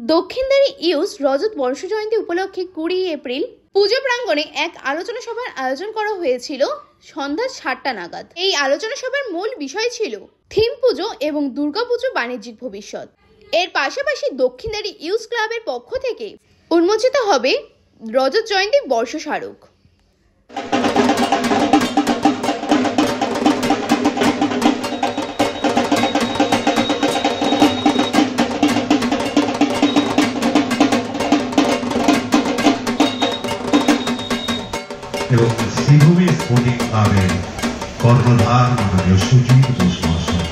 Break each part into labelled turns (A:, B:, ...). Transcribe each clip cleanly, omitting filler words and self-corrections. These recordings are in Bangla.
A: দক্ষিণদারি ইউস রজত বর্ষ জয়ন্তী উপলক্ষে 20 এপ্রিল পুজো প্রাঙ্গণে এক আলোচনা সভার আয়োজন করা হয়েছিল সন্ধ্যা 7টা নাগাদ। এই আলোচনা সভার মূল বিষয় ছিল থিম পুজো এবং দুর্গাপুজো বাণিজ্যিক ভবিষ্যৎ। এর পাশাপাশি দক্ষিণদারি ইউস ক্লাবের পক্ষ থেকে উন্মোচিত হবে রজত জয়ন্তী বর্ষ স্মারক।
B: এবং শ্রীভূমি স্ফটিক ক্লাবের কর্ণধার মাননীয় সুজিত বোস মহাশয়।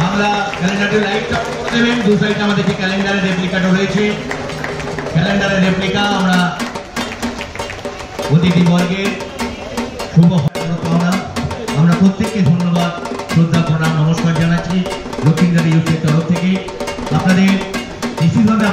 C: বাংলা ক্যালেন্ডারে লাইটটা করে দেবেন। দু সাইডে আমাদের যে ক্যালেন্ডারের রেপ্লিকাটা রয়েছে, ক্যালেন্ডারের রেপ্লিকা আমরা অতিথি বর্গের শুভ পাওনা আমরা প্রত্যেককে ধন্যবাদ, শ্রদ্ধা, প্রণাম, নমস্কার জানাচ্ছি দক্ষিণদারি ইউসের তরফ থেকে। আপনাদের নিশ্চিতভাবে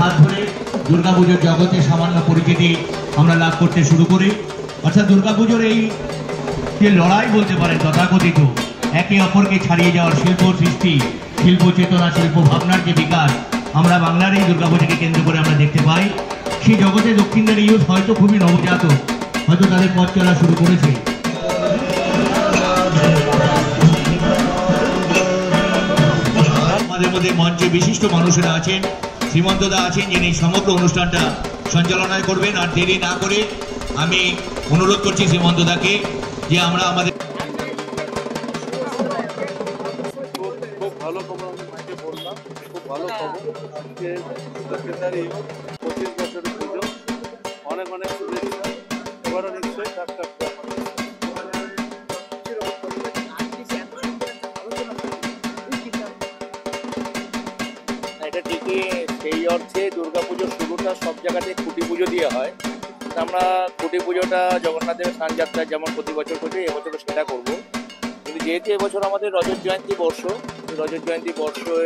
C: হাত ধরে দুর্গাপুজোর জগতে সামান্য পরিচিতি আমরা লাভ করতে শুরু করি। অর্থাৎ দুর্গাপুজোর এই যে লড়াই বলতে পারেন তথাকথিত একে অপরকে ছাড়িয়ে যাওয়ার শিল্প সৃষ্টি, শিল্প চেতনা, শিল্প ভাবনার যে বিকাশ আমরা বাংলার এই দুর্গাপুজোকে কেন্দ্র করে আমরা দেখতে পাই। সেই জগতে দক্ষিণদারি ইউথ হয়তো খুবই নবজাত, হয়তো তাদের পথ চলা শুরু করেছে। আমাদের মধ্যে মঞ্চে বিশিষ্ট মানুষেরা আছেন, শ্রীমন্ত দা আছেন যিনি সমগ্র অনুষ্ঠানটা সঞ্চালনা করবেন। আর দেরি না করে আমি অনুরোধ করছি শ্রীমন্ত দাকে যে আমরা আমাদের
D: খুব ভালো খবর আমি মাকে বললাম, খুব ভালো খবর। আজকে দক্ষিণদারি 25 বছরের পুজো, অনেক অনেক শুভেচ্ছা। এবারও নিশ্চয়ই ডাক্তার
E: এটা ঠিকই, সেই অর্থে দুর্গাপুজোর শুরুটা সব জায়গাতে খুঁটি পুজো দিয়ে হয়। আমরা খুঁটি পুজোটা জগন্নাথের স্নানযাত্রায় যেমন প্রতি বছর করি, এবছরও সেটা করবো। কিন্তু যেহেতু এবছর আমাদের রজত জয়ন্তী বর্ষ, রজত জয়ন্তী বর্ষে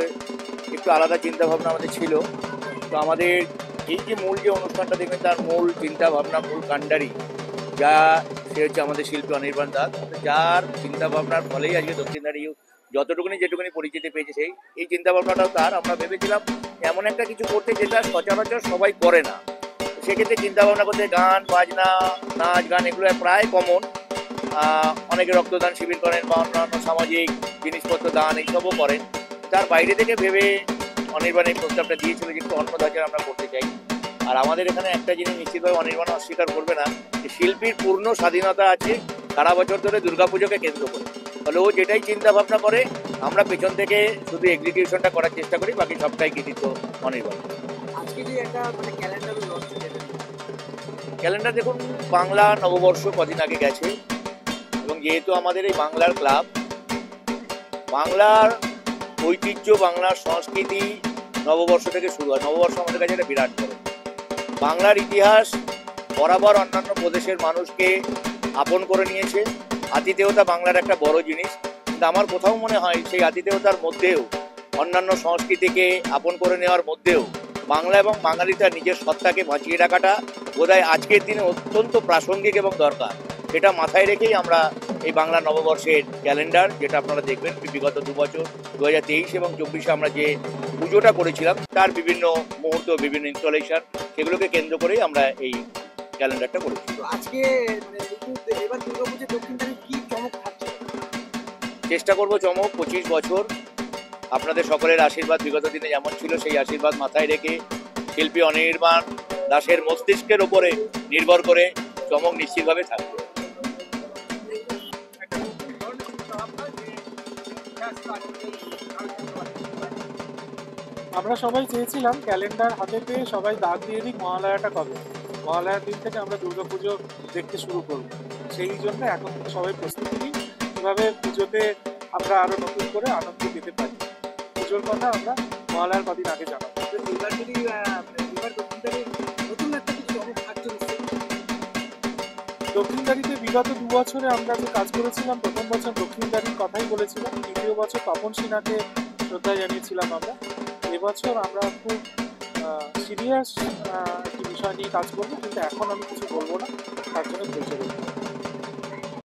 E: একটু আলাদা চিন্তাভাবনা আমাদের ছিল। তো আমাদের এই যে মূল যে অনুষ্ঠানটা দেখবেন তার মূল চিন্তাভাবনা, মূল কাণ্ডারি যা সে হচ্ছে আমাদের শিল্পী অনির্বাণ দাস, যার চিন্তাভাবনার ফলেই আজকে দক্ষিণদারি যেটুকুনি পরিচিতি পেয়েছে সেই এই চিন্তাভাবনাটাও তার। আমরা ভেবেছিলাম এমন একটা কিছু করতে যেটা সচরাচর সবাই করে না। সেক্ষেত্রে চিন্তাভাবনা করতে গান বাজনা, নাচ গান এগুলো প্রায় কমন। অনেকে রক্তদান শিবির করেন বা অন্যান্য সামাজিক জিনিসপত্র দান এইসবও করেন। তার বাইরে থেকে ভেবে অনির্বাণ এই প্রস্তাবটা দিয়েছিল যে একটু অন্য ধাঁচের আমরা করতে চাই। আর আমাদের এখানে একটা জিনিস নিশ্চিতভাবে অনির্বাণ অস্বীকার করবে না, যে শিল্পীর পূর্ণ স্বাধীনতা আছে সারা বছর ধরে দুর্গাপুজোকে কেন্দ্র করে। ফলে ও যেটাই চিন্তা ভাবনা করে আমরা পেছন থেকে শুধু এক্সিকিউশনটা করার চেষ্টা করি, বাকি সবটাই কৃতিত্ব অনির্বাণ। ক্যালেন্ডার দেখুন, বাংলা নববর্ষ কদিন আগে গেছে এবং যেহেতু আমাদের এই বাংলার ক্লাব, বাংলার ঐতিহ্য, বাংলার সংস্কৃতি নববর্ষ থেকে শুরু হয়। নববর্ষ আমাদের কাছে একটা বিরাট বড়। বাংলার ইতিহাস বরাবর অন্যান্য প্রদেশের মানুষকে আপন করে নিয়েছে। আতিথেয়তা বাংলার একটা বড় জিনিস, কিন্তু আমার কোথাও মনে হয় সেই আতিথেয়তার মধ্যেও, অন্যান্য সংস্কৃতিকে আপন করে নেওয়ার মধ্যেও বাংলা এবং বাঙালিটা নিজের সত্তাকে বাঁচিয়ে রাখাটা বোধহয় আজকের দিনে অত্যন্ত প্রাসঙ্গিক এবং দরকার। সেটা মাথায় রেখেই আমরা এই বাংলা নববর্ষের ক্যালেন্ডার, যেটা আপনারা দেখবেন বিগত 2 বছর 2023 এবং 2024 আমরা যে পুজোটা করেছিলাম তার বিভিন্ন মুহূর্ত, বিভিন্ন ইনস্টলেশন, সেগুলোকে কেন্দ্র করেই আমরা এই ক্যালেন্ডারটা করেছি।
F: আজকে এবার দুর্গাপুজো দক্ষিণদারি কি
E: চেষ্টা করব চমক 25 বছর আপনাদের সকলের আশীর্বাদ বিগত দিনে যেমন ছিল সেই আশীর্বাদ মাথায় রেখে শিল্পী অনির্বাণ দাসের মস্তিষ্কের ওপরে নির্ভর করে চমক নিশ্চিতভাবে থাকবে।
F: আমরা সবাই চেয়েছিলাম ক্যালেন্ডার হাতে পেয়ে সবাই দাগ দিয়ে দিক মহালয়াটা কবে। মহালয়ার দিন থেকে আমরা দুর্গাপুজো দেখতে শুরু করব, সেই জন্য এখন থেকে সবাই প্রস্তুতি নিই কীভাবে পুজোতে আমরা আরও নতুন করে আনন্দ দিতে পারি। পুজোর কথা আমরা মহালয়ার কদিন আগে জানাবো। দক্ষিণদারিতে বিগত 2 বছরে আমরা যে কাজ করেছিলাম, প্রথম বছর দক্ষিণদারির কথাই বলেছিলাম, দ্বিতীয় বছর তপন সিনহাকে শ্রদ্ধা জানিয়েছিলাম আমরা। এবছর আমরা খুব সিরিয়াস একটি বিষয় নিয়ে কাজ করবো, কিন্তু এখন আমি কিছু বলবো না, তার জন্য ধৈর্য ধরুন।